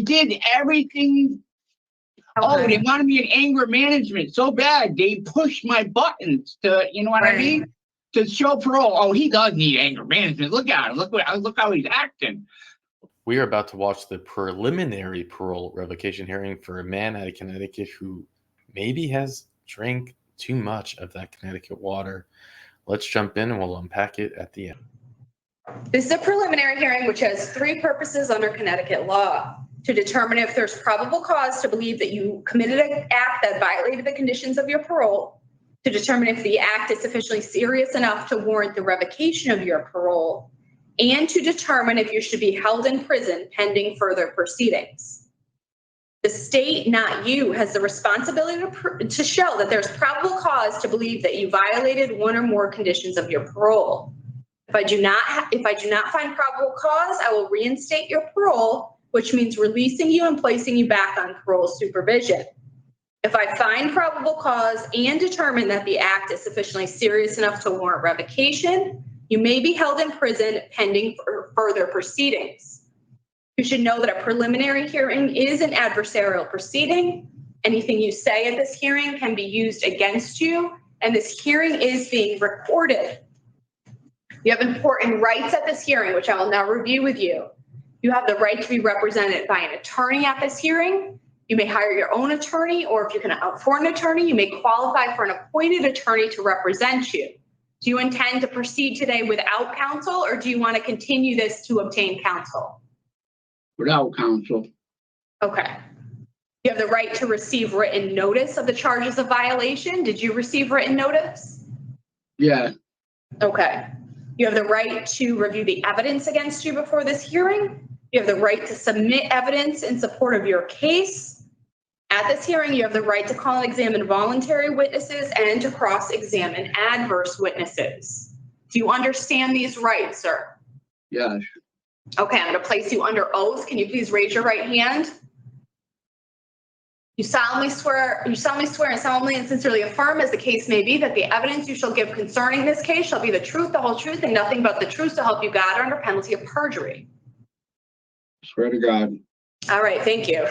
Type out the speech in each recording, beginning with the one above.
did everything. Oh, they wanted me in anger management so bad. They pushed my buttons to, you know what I mean? To show parole. Oh, he does need anger management. Look at him. Look how he's acting. We are about to watch the preliminary parole revocation hearing for a man out of Connecticut who maybe has drank too much of that Connecticut water. Let's jump in and we'll unpack it at the end. This is a preliminary hearing which has three purposes under Connecticut law: to determine if there's probable cause to believe that you committed an act that violated the conditions of your parole, to determine if the act is sufficiently serious enough to warrant the revocation of your parole, and to determine if you should be held in prison pending further proceedings. The state, not you, has the responsibility to show that there's probable cause to believe that you violated one or more conditions of your parole. If I do not find probable cause, I will reinstate your parole, which means releasing you and placing you back on parole supervision. If I find probable cause and determine that the act is sufficiently serious enough to warrant revocation, you may be held in prison pending further proceedings. You should know that a preliminary hearing is an adversarial proceeding. Anything you say at this hearing can be used against you, and this hearing is being recorded. You have important rights at this hearing, which I will now review with you. You have the right to be represented by an attorney at this hearing. You may hire your own attorney, or if you can afford an attorney, you may qualify for an appointed attorney to represent you. Do you intend to proceed today without counsel, or do you want to continue this to obtain counsel? Without counsel. Okay. You have the right to receive written notice of the charges of violation. Did you receive written notice? Yeah. Okay. You have the right to review the evidence against you before this hearing. You have the right to submit evidence in support of your case. At this hearing, you have the right to call and examine voluntary witnesses and to cross-examine adverse witnesses. Do you understand these rights, sir? Yes. Okay, I'm going to place you under oath. Can you please raise your right hand? You solemnly swear and solemnly and sincerely affirm, as the case may be, that the evidence you shall give concerning this case shall be the truth, the whole truth, and nothing but the truth, to help you God, under penalty of perjury. Swear to God. All right, thank you.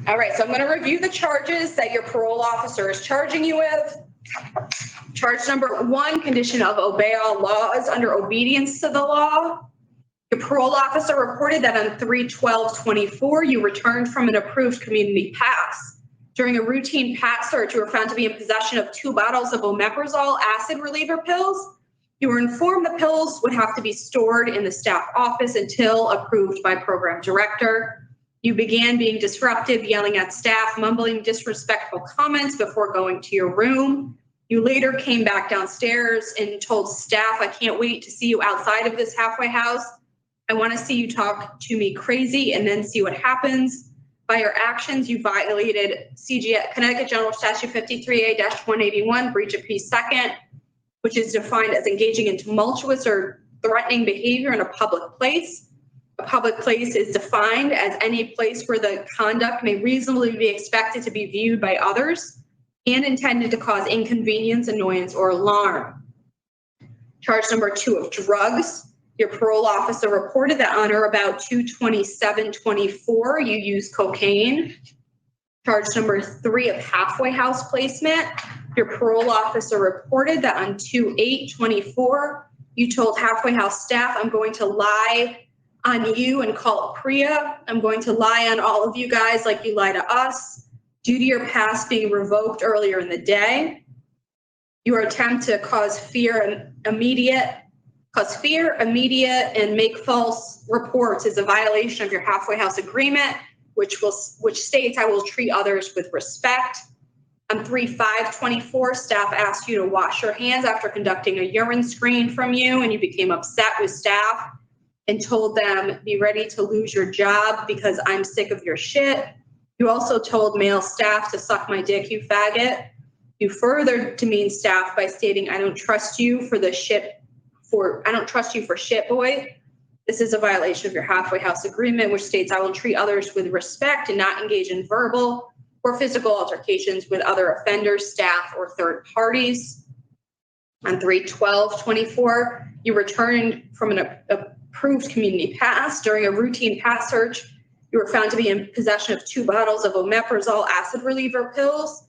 All right, so I'm going to review the charges that your parole officer is charging you with. Charge number 1, condition of obey all laws under obedience to the law. Your parole officer reported that on 3/12/24, you returned from an approved community pass. During a routine pass search, you were found to be in possession of 2 bottles of omeprazole acid reliever pills. You were informed the pills would have to be stored in the staff office until approved by program director. You began being disruptive, yelling at staff, mumbling disrespectful comments before going to your room. You later came back downstairs and told staff, "I can't wait to see you outside of this halfway house. I want to see you talk to me crazy and then see what happens." By your actions, you violated Connecticut General Statute 53A-181, breach of peace second, which is defined as engaging in tumultuous or threatening behavior in a public place. A public place is defined as any place where the conduct may reasonably be expected to be viewed by others and intended to cause inconvenience, annoyance, or alarm. Charge number 2 of drugs. Your parole officer reported that on or about 2/27/24, you used cocaine. Charge number 3 of halfway house placement. Your parole officer reported that on 2/8/24, you told halfway house staff, "I'm going to lie on you and call it PREA. I'm going to lie on all of you guys like you lie to us, due to your pass being revoked earlier in the day. Your attempt to cause fear immediate, and make false reports is a violation of your halfway house agreement, which states, "I will treat others with respect." On 3/5/24, staff asked you to wash your hands after conducting a urine screen from you, and you became upset with staff and told them, "Be ready to lose your job because I'm sick of your shit." You also told male staff to suck my dick, you faggot. You further demeaned staff by stating, "I don't trust you for shit, boy." This is a violation of your halfway house agreement, which states, "I will treat others with respect and not engage in verbal or physical altercations with other offenders, staff, or third parties." On 3/12/24, you returned from an approved community pass. During a routine pass search, You were found to be in possession of 2 bottles of omeprazole acid reliever pills.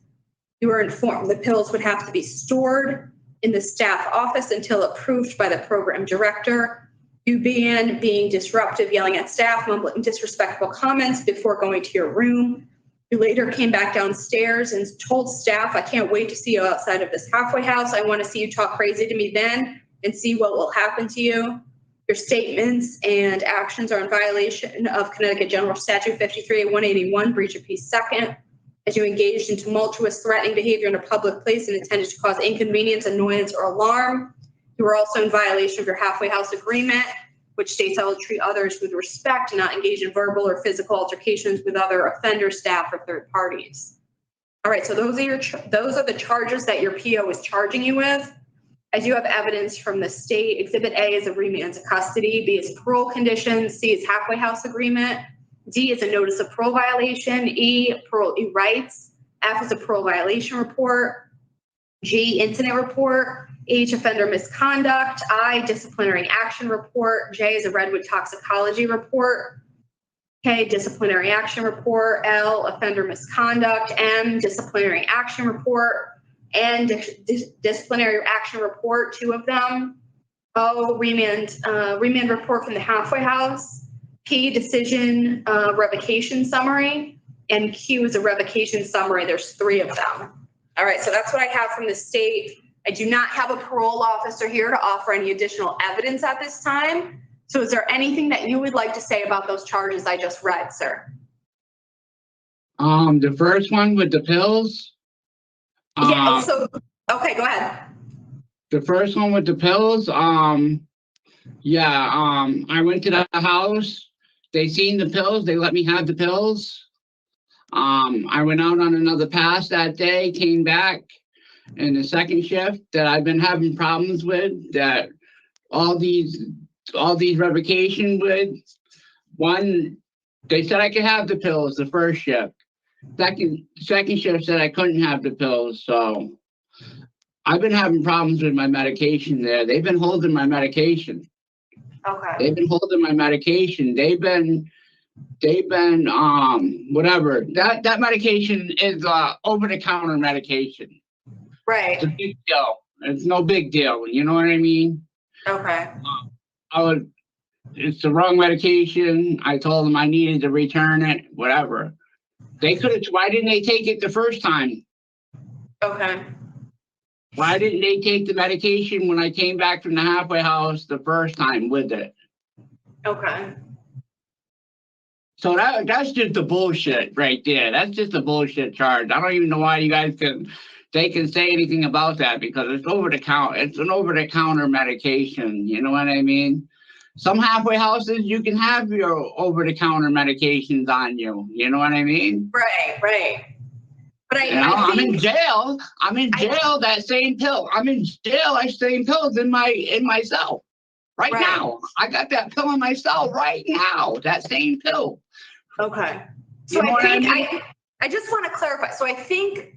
You were informed the pills would have to be stored in the staff office until approved by the program director. You began being disruptive, yelling at staff, mumbling disrespectful comments before going to your room. You later came back downstairs and told staff, I can't wait to see you outside of this halfway house. I want to see you talk crazy to me then and see what will happen to you. Your statements and actions are in violation of Connecticut General Statute 53-181, breach of peace second, as you engaged in tumultuous, threatening behavior in a public place and intended to cause inconvenience, annoyance, or alarm. You were also in violation of your halfway house agreement, which states I will treat others with respect and not engage in verbal or physical altercations with other offender staff or third parties. All right, so those are the charges that your PO is charging you with. I do have evidence from the state. Exhibit A is a remand to custody. B is parole conditions. C is halfway house agreement. D is a notice of parole violation. E, parole rights. F is a parole violation report. G, incident report. H, offender misconduct. I, disciplinary action report. J is a Redwood toxicology report. K, disciplinary action report. L, offender misconduct. M, disciplinary action report. And disciplinary action report, 2 of them. O, remand report from the halfway house. P, decision revocation summary. And Q is a revocation summary. There's 3 of them. All right, so that's what I have from the state. I do not have a parole officer here to offer any additional evidence at this time. So is there anything that you would like to say about those charges I just read, sir? The first one with the pills. Yeah, so, okay, go ahead. The first one with the pills, I went to the house. They seen the pills. They let me have the pills. I went out on another pass that day, came back in the second shift that I've been having problems with, that all these revocation with. One, they said I could have the pills the first shift. Second shift said I couldn't have the pills, so I've been having problems with my medication there. They've been holding my medication. Okay. They've been holding my medication. They've been whatever. That medication is over-the-counter medication. Right. It's a big deal. It's no big deal. You know what I mean? Okay. It's the wrong medication. I told them I needed to return it, whatever. They could have. Why didn't they take it the first time? Okay. Why didn't they take the medication when I came back from the halfway house the first time with it? Okay. So that's just the bullshit right there. That's just a bullshit charge. I don't even know why you guys can say anything about that, because it's over the counter. It's an over the counter medication. You know what I mean? Some halfway houses, you can have your over-the-counter medications on you. You know what I mean? Right. But I'm in jail. That same pill. I'm in jail. I same pills in my cell right now. I got that pill in my cell right now. That same pill. Okay. So I just want to clarify. So I think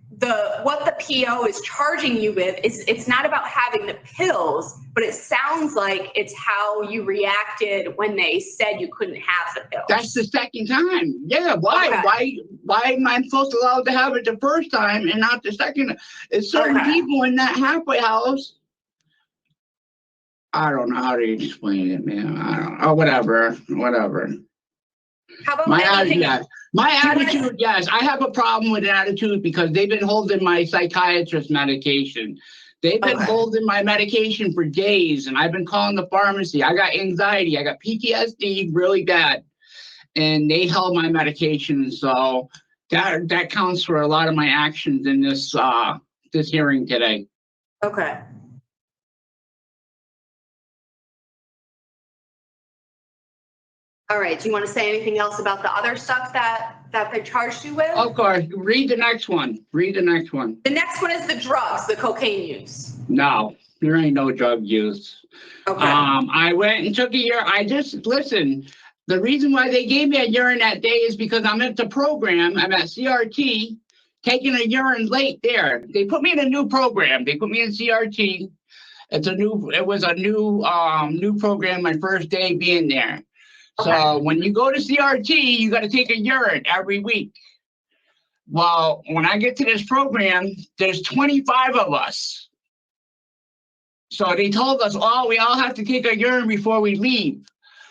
what the PO is charging you with is it's not about having the pills, but it sounds like it's how you reacted when they said you couldn't have the pills. That's the second time. Yeah. Why? Okay. Why am I supposed to allow to have it the first time and not the second? It's certain people in that halfway house. I don't know how to explain it, man. I don't know. Oh, whatever. How about my attitude? Yes, I have a problem with attitude because they've been holding my psychiatrist medication. They've been holding my medication for days, and I've been calling the pharmacy. I got anxiety. I got PTSD really bad, and they held my medication. So that counts for a lot of my actions in this hearing today. Okay. All right. Do you want to say anything else about the other stuff that they charged you with? Of course. Read the next one. The next one is the drugs, the cocaine use. No, there ain't no drug use. Okay. I went and took a urine. Listen, the reason why they gave me a urine that day is because I'm at the program. I'm at CRT, taking a urine late there. They put me in a new program. They put me in CRT. It was a new program my first day being there. So when you go to CRT, you got to take a urine every week. Well, when I get to this program, there's 25 of us. So they told us, we all have to take a urine before we leave.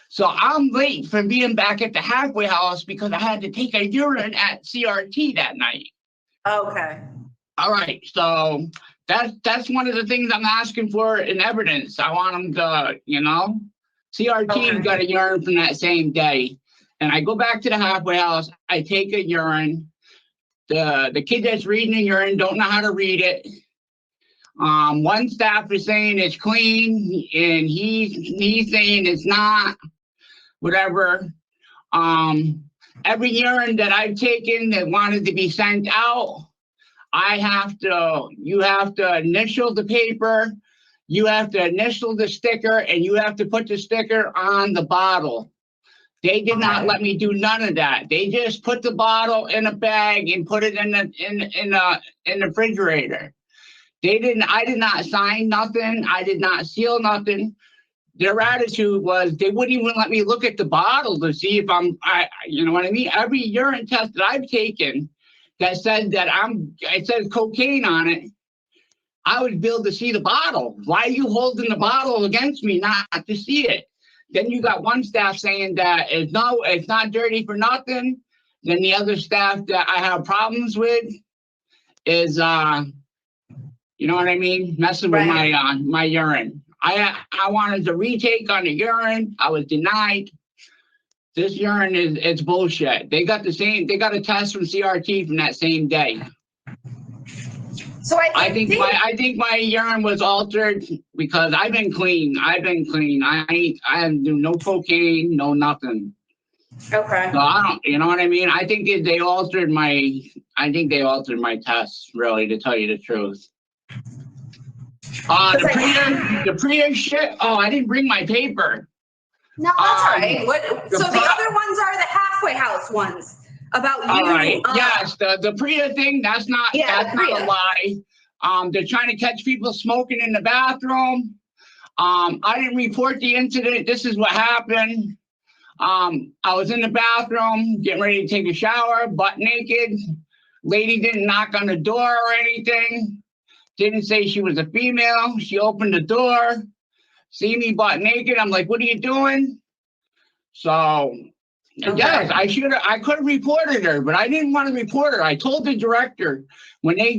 So I'm late for being back at the halfway house because I had to take a urine at CRT that night. Okay. All right. So that's one of the things I'm asking for in evidence. I want them to, CRT got a urine from that same day. And I go back to the halfway house. I take a urine. The kid that's reading the urine don't know how to read it. One staff is saying it's clean, and he's saying it's not. Whatever. Every urine that I've taken that wanted to be sent out, you have to initial the paper, you have to initial the sticker, and you have to put the sticker on the bottle. They did not let me do none of that. They just put the bottle in a bag and put it in the refrigerator. I did not sign nothing. I did not seal nothing. Their attitude was they wouldn't even let me look at the bottle to see if you know what I mean? Every urine test that I've taken that said that it says cocaine on it, I would be able to see the bottle. Why are you holding the bottle against me not to see it? Then you got one staff saying that it's not dirty for nothing. Then the other staff that I have problems with is, you know what I mean? Messing with my urine. I wanted to retake on the urine. I was denied. This urine it's bullshit. They got a test from CRT from that same day. So I think my urine was altered because I've been clean. I haven't do no cocaine, no nothing. Okay. So I don't, you know what I mean? I think they altered my tests, really, to tell you the truth. The Priya shit. Oh, I didn't bring my paper. No, that's all right. So the other ones are the halfway house ones about you. All right. Yes, the Priya thing. That's not a lie. They're trying to catch people smoking in the bathroom. I didn't report the incident. This is what happened. I was in the bathroom getting ready to take a shower, butt naked. Lady didn't knock on the door or anything. Didn't say she was a female. She opened the door, see me butt naked. I'm like, what are you doing? So, yes, I could have reported her, but I didn't want to report her. I told the director when they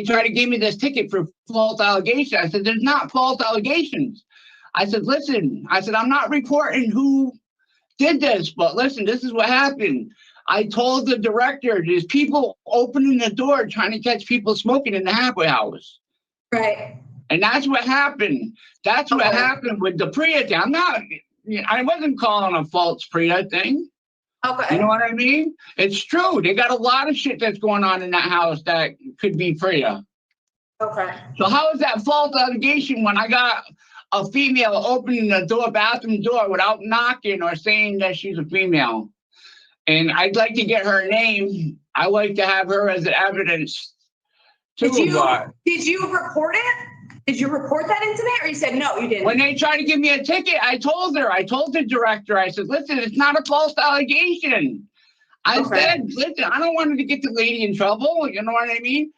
tried to give me this ticket for false allegation. I said, there's not false allegations. I said, listen, I'm not reporting who did this, but listen, this is what happened. I told the director, there's people opening the door trying to catch people smoking in the halfway house. Right. And that's what happened. That's what happened with the Priya thing. I wasn't calling a false Priya thing. Okay. You know what I mean? It's true. They got a lot of shit that's going on in that house that could be Priya. Okay. So how is that false allegation when I got a female opening the bathroom door without knocking or saying that she's a female? And I'd like to get her name. I like to have her as evidence too. Did you report it? Did you report that incident, or you said no, you didn't? When they tried to give me a ticket, I told the director, I said, listen, it's not a false allegation. I said, listen, I don't want to get the lady in trouble. You know what I mean?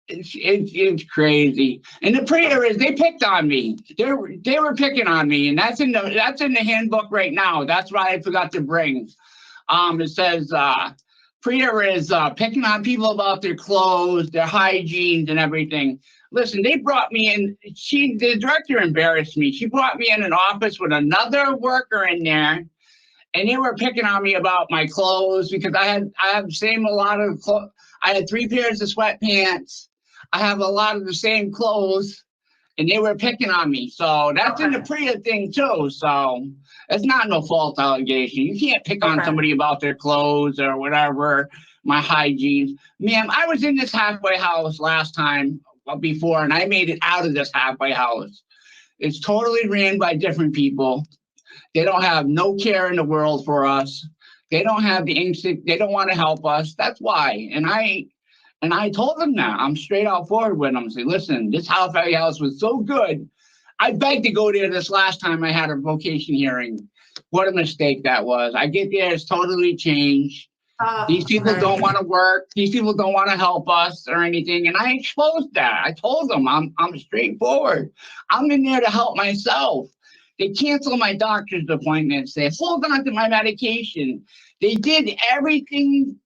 It's crazy. And the prayer is they picked on me. They were picking on me, and that's in the handbook right now. That's why I forgot to bring. It says prayer is picking on people about their clothes, their hygiene, and everything. Listen, they brought me in. The director embarrassed me. She brought me in an office with another worker in there, and they were picking on me about my clothes because I had a lot of clothes. I had 3 pairs of sweatpants. I have a lot of the same clothes, and they were picking on me. So that's in the Priya thing too. So it's not no false allegation. You can't pick on somebody about their clothes or whatever, my hygiene. Ma'am, I was in this halfway house last time before, and I made it out of this halfway house. It's totally ran by different people. They don't have no care in the world for us. They don't have the instinct. They don't want to help us. That's why. And I told them that. I'm straight out forward with them. I say, listen, this halfway house was so good. I begged to go there this last time I had a revocation hearing. What a mistake that was. I get there, it's totally changed. These people don't want to work. These people don't want to help us or anything. And I exposed that. I told them I'm straightforward. I'm in there to help myself. They cancel my doctor's appointments. They hold on to my medication. They did everything.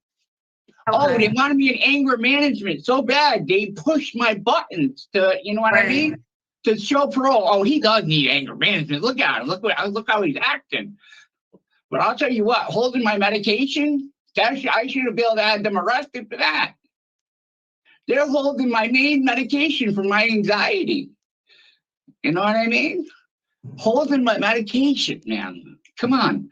Oh, they wanted me in anger management so bad. They pushed my buttons to, you know what I mean? To show parole. Oh, he does need anger management. Look at him. Look how he's acting. But I'll tell you what, holding my medication, I should have been able to have them arrested for that. They're holding my main medication for my anxiety. You know what I mean? Holding my medication, man. Come on.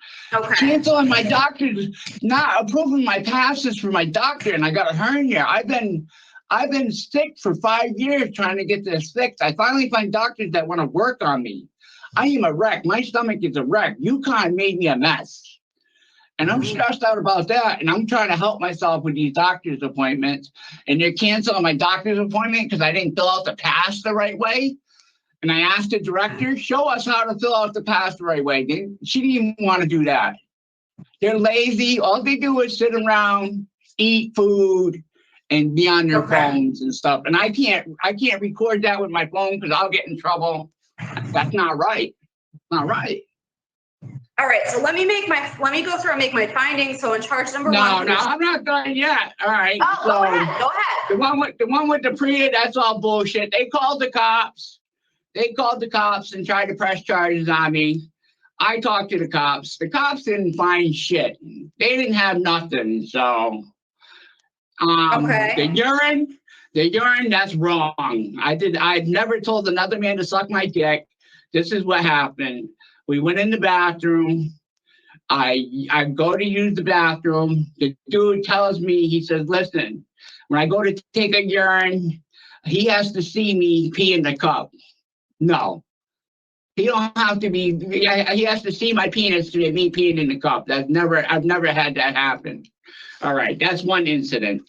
Canceling my doctor's, not approving my passes for my doctor, and I got a hernia. I've been sick for 5 years trying to get this fixed. I finally find doctors that want to work on me. I am a wreck. My stomach is a wreck. UConn made me a mess. And I'm stressed out about that. And I'm trying to help myself with these doctor's appointments. And they're canceling my doctor's appointment because I didn't fill out the pass the right way. And I asked the director, show us how to fill out the pass the right way. She didn't even want to do that. They're lazy. All they do is sit around, eat food, and be on their phones and stuff. And I can't record that with my phone because I'll get in trouble. That's not right. Not right. All right, so let me go through and make my findings. So in charge number one. No, I'm not done yet. All right. Oh, so go ahead. The one with the Priya, that's all bullshit. They called the cops. And tried to press charges on me. I talked to the cops. The cops didn't find shit. They didn't have nothing. So the urine, that's wrong. I'd never told another man to suck my dick. This is what happened. We went in the bathroom. I go to use the bathroom. The dude tells me, he says, listen, when I go to take a urine, he has to see me pee in the cup. No. He don't have to be, he has to see my penis to me peeing in the cup. I've never had that happen. All right, that's one incident.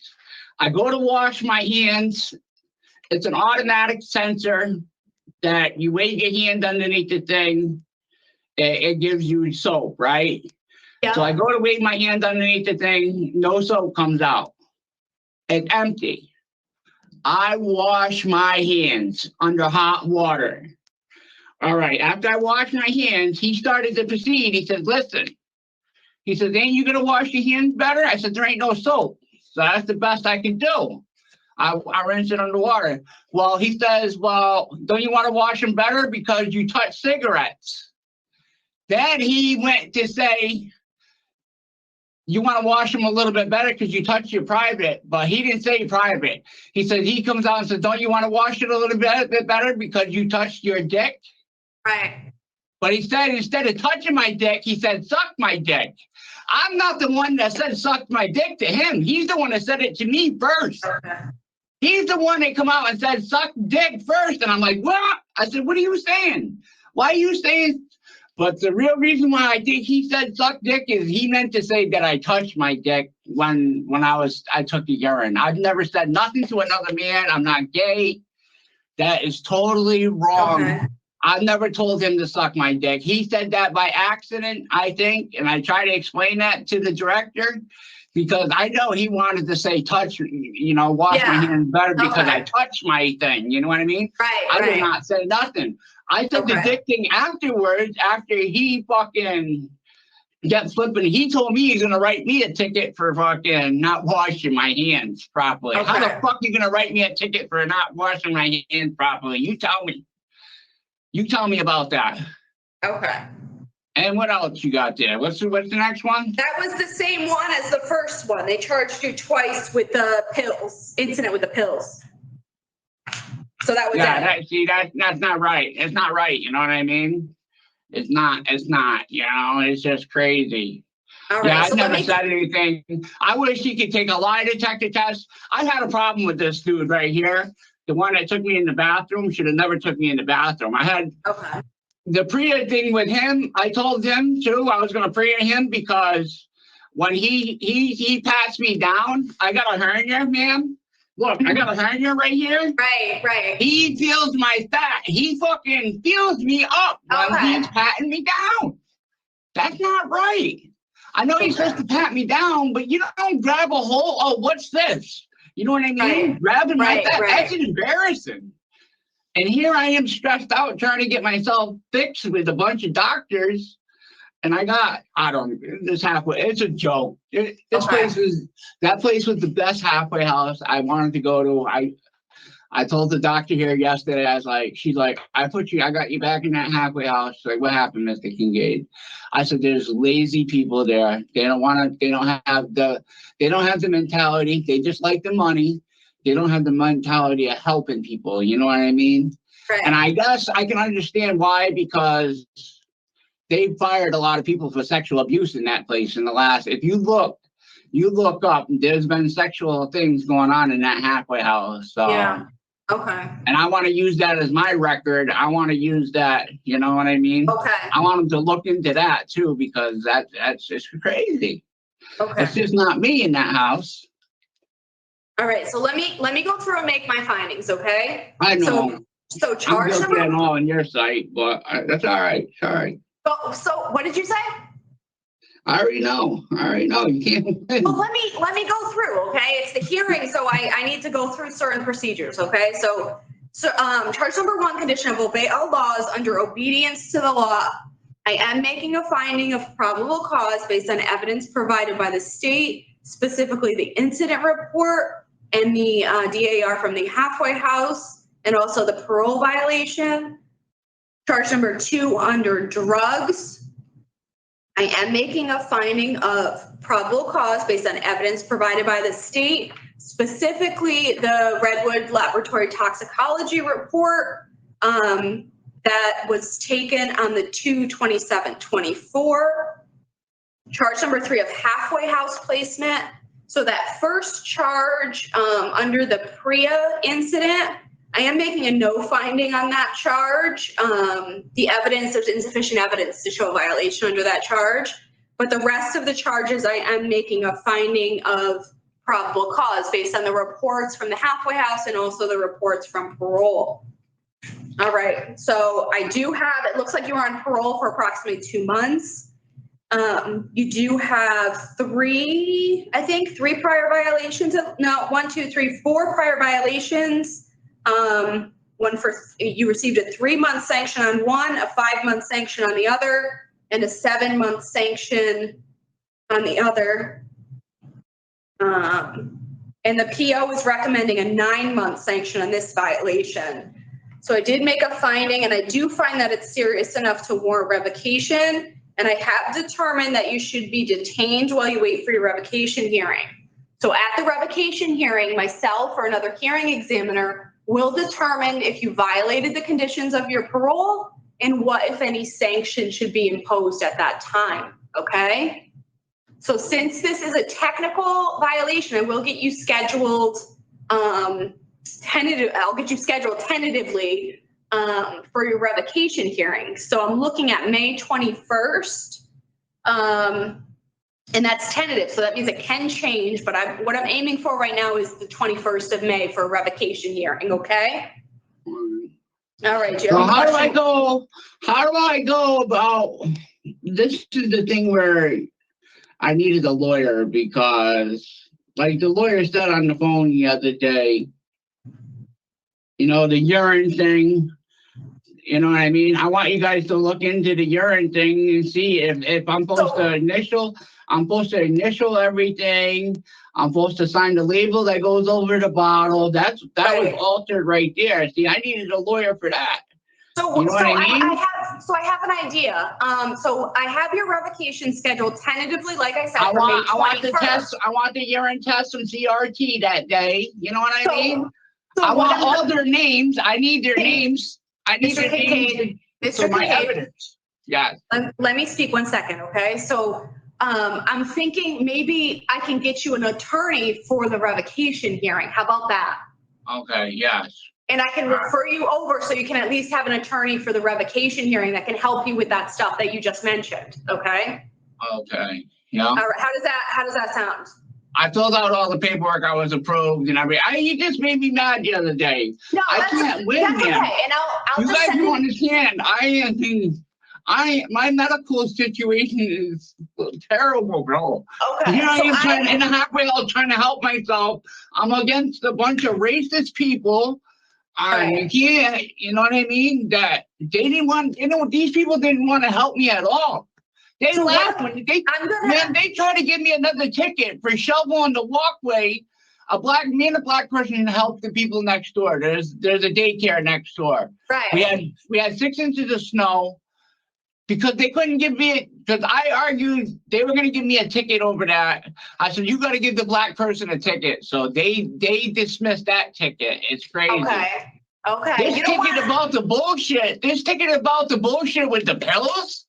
I go to wash my hands. It's an automatic sensor that you wave your hand underneath the thing. It gives you soap, right? Yeah. So I go to wave my hand underneath the thing. No soap comes out. It's empty. I wash my hands under hot water. All right. After I wash my hands, he started to proceed. He says, listen. He says, ain't you going to wash your hands better? I said, there ain't no soap. So that's the best I can do. I rinse it underwater. Well, he says, well, don't you want to wash them better because you touch cigarettes? Then he went to say, you want to wash them a little bit better because you touch your private, but he didn't say private. He said, he comes out and says, don't you want to wash it a little bit better because you touched your dick? Right. But he said, instead of touching my dick, he said, suck my dick. I'm not the one that said suck my dick to him. He's the one that said it to me first. Okay. He's the one that come out and said, suck dick first. And I'm like, what? I said, what are you saying? Why are you saying? But the real reason why I think he said suck dick is he meant to say that I touched my dick when I took the urine. I've never said nothing to another man. I'm not gay. That is totally wrong. Okay. I've never told him to suck my dick. He said that by accident, I think, and I try to explain that to the director because I know he wanted to say touch, wash my hands better because I touched my thing. You know what I mean? Right. I did not say nothing. I said the dick thing afterwards, after he fucking got flipping. He told me he's going to write me a ticket for fucking not washing my hands properly. Okay. How the fuck are you going to write me a ticket for not washing my hands properly? You tell me. You tell me about that. Okay. And what else you got there? What's the next one? That was the same one as the first one. They charged you twice with the pills, incident with the pills. So that was that's not right. It's not right. You know what I mean? It's not, it's just crazy. All right, I've never said anything. I wish he could take a lie detector test. I had a problem with this dude right here. The one that took me in the bathroom should have never took me in the bathroom. I had the Priya thing with him. I told him too, I was going to Priya him because when he pats me down, I got a hernia, man. Look, I got a hanger right here. Right. He feels my fat. He fucking feels me up while he's patting me down. That's not right. I know he's supposed to pat me down, but you don't grab a hold. Oh, what's this? You know what I mean? Grab him like that. That's embarrassing. And here I am stressed out trying to get myself fixed with a bunch of doctors. And this halfway, it's a joke. That place was the best halfway house I wanted to go to. I told the doctor here yesterday, she's like, I got you back in that halfway house. She's like, what happened, Mr. Kincaid? I said, there's lazy people there. They don't have the mentality. They just like the money. They don't have the mentality of helping people. You know what I mean? Right. And I guess I can understand why, because they fired a lot of people for sexual abuse in that place in the last, if you look up, there's been sexual things going on in that halfway house. So, yeah. Okay. And I want to use that as my record. I want to use that, you know what I mean? Okay. I want them to look into that too, because that's just crazy. Okay. It's just not me in that house. All right. So let me go through and make my findings, okay? I know. So charge number. I'm all on your site, but that's all right. Sorry. So what did you say? I already know. You can't win. Well, let me go through, okay? It's the hearing, so I need to go through certain procedures, okay? So charge number 1, condition of obey all laws under obedience to the law. I am making a finding of probable cause based on evidence provided by the state, specifically the incident report and the DAR from the halfway house, and also the parole violation. Charge number 2, under drugs. I am making a finding of probable cause based on evidence provided by the state, specifically the Redwood Laboratory Toxicology report that was taken on the 2/27/24. Charge number 3 of halfway house placement. So that first charge under the Priya incident, I am making a no finding on that charge. The evidence, there's insufficient evidence to show a violation under that charge. But the rest of the charges, I am making a finding of probable cause based on the reports from the halfway house and also the reports from parole. All right, so I do have, it looks like you were on parole for approximately 2 months. You do have 3 prior violations. No, 4 prior violations. You received a 3-month sanction on one, a 5-month sanction on the other, and a 7-month sanction on the other. And the PO is recommending a 9-month sanction on this violation. So I did make a finding, and I do find that it's serious enough to warrant revocation. And I have determined that you should be detained while you wait for your revocation hearing. So at the revocation hearing, myself or another hearing examiner will determine if you violated the conditions of your parole and what, if any, sanction should be imposed at that time, okay? So since this is a technical violation, I will get you scheduled tentatively for your revocation hearing. So I'm looking at May 21st, and that's tentative. So that means it can change, but what I'm aiming for right now is the 21st of May for a revocation hearing, okay? All right. So how do I go about, this is the thing where I needed a lawyer, because like the lawyer said on the phone the other day, you know, the urine thing, you know what I mean? I want you guys to look into the urine thing and see if I'm supposed to initial everything. I'm supposed to sign the label that goes over the bottle. That was altered right there. See, I needed a lawyer for that. So, you know what I mean? I have an idea. So I have your revocation scheduled tentatively, like I said, I want the urine test from CRT that day. You know what I mean? So I want all their names. I need their names. I need their names. Mr. My evidence. Yeah. Let me speak 1 second, okay? So I'm thinking maybe I can get you an attorney for the revocation hearing. How about that? Okay, yes. And I can refer you over so you can at least have an attorney for the revocation hearing that can help you with that stuff that you just mentioned, okay? Okay, yeah. All right, how does that sound? I filled out all the paperwork. I was approved and everything. You just made me mad the other day. No, I can't win, that's man. okay. And I'll You just guys send don't it. understand. My medical situation is terrible, bro. Okay. Here I So am trying in a halfway house trying to help myself. I'm against a bunch of racist people. You can't, you know what I mean? That they didn't want, these people didn't want to help me at all. They laughed when they tried to give me another ticket for shoveling the walkway. A black person helped the people next door. There's a daycare next door. Right. We had 6 inches of snow because they couldn't give me because I argued they were going to give me a ticket over that. I said, you got to give the black person a ticket. So they dismissed that ticket. It's crazy. Okay. This ticket about the bullshit. This ticket about the bullshit with the pills.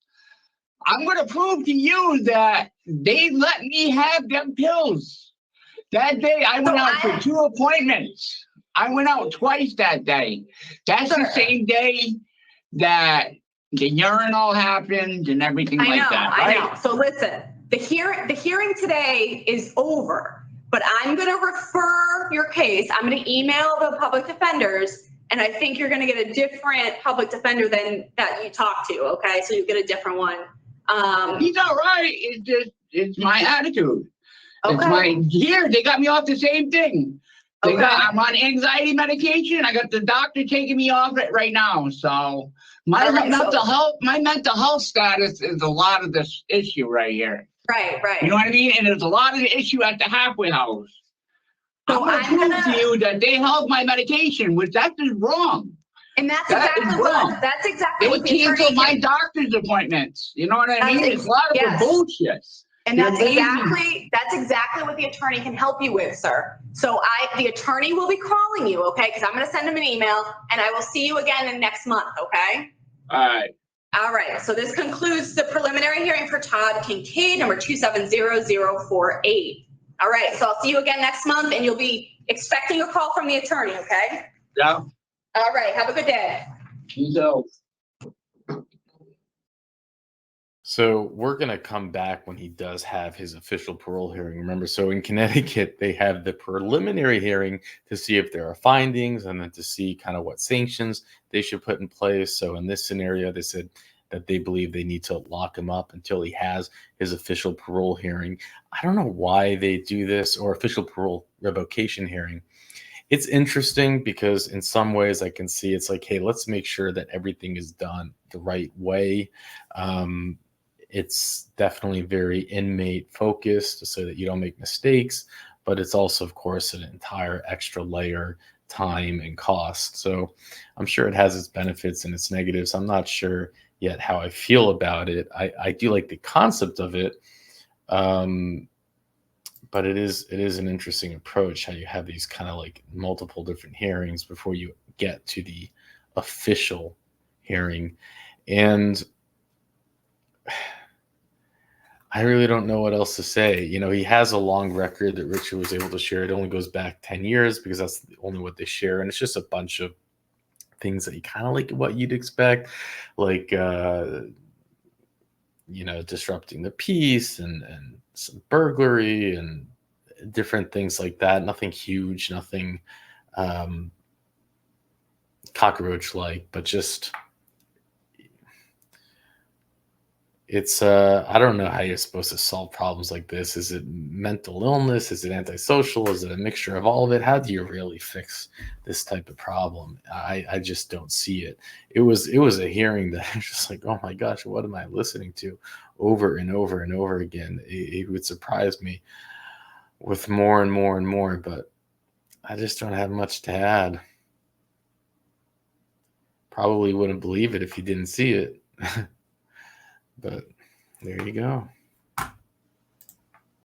I'm going to prove to you that they let me have them pills. That day, I went out for 2 appointments. I went out twice that day. That's the same day that the urinal happened and everything like that. Right? I know. So listen, the hearing today is over, but I'm going to refer your case. I'm going to email the public defenders, and I think you're going to get a different public defender than that you talk to. Okay, so you get a different one. He's all right. It's my attitude. Okay. They got me off the same thing. I'm on anxiety medication. I got the doctor taking me off it right now. So my mental health status is a lot of this issue right here. Right. You know what I mean? And there's a lot of the issue at the halfway house. So I'm going to prove to you that they held my medication, which that is wrong. And that's exactly what they canceled my doctor's appointments. You know what I mean? It's a lot of the bullshit. And that's exactly what the attorney can help you with, sir. So the attorney will be calling you, okay? Because I'm going to send him an email, and I will see you again in next month, okay? All right. So this concludes the preliminary hearing for Todd Kincaid, number 2700048. All right. So I'll see you again next month, and you'll be expecting a call from the attorney, okay? Yeah. All right. Have a good day. So we're going to come back when he does have his official parole hearing. Remember, so in Connecticut, they have the preliminary hearing to see if there are findings and then to see kind of what sanctions they should put in place. So in this scenario, they said that they believe they need to lock him up until he has his official parole hearing. I don't know why they do this, or official parole revocation hearing. It's interesting because in some ways I can see it's like, hey, let's make sure that everything is done the right way. It's definitely very inmate focused so that you don't make mistakes, but it's also, of course, an entire extra layer, time and cost. So I'm sure it has its benefits and its negatives. I'm not sure yet how I feel about it. I do like the concept of it. But it is an interesting approach, how you have these kind of like multiple different hearings before you get to the official hearing. And I really don't know what else to say. You know, he has a long record that Richard was able to share. It only goes back 10 years because that's only what they share. And it's just a bunch of things that you kind of like what you'd expect, like, disrupting the peace and some burglary and different things like that. Nothing huge, nothing cockroach-like, but just it's I don't know how you're supposed to solve problems like this. Is it mental illness? Is it antisocial? Is it a mixture of all of it? How do you really fix this type of problem? I just don't see it. It was a hearing that I'm just like, oh my gosh, what am I listening to over and over and over again? It would surprise me with more and more and more, but I just don't have much to add. Probably wouldn't believe it if you didn't see it. But there you go.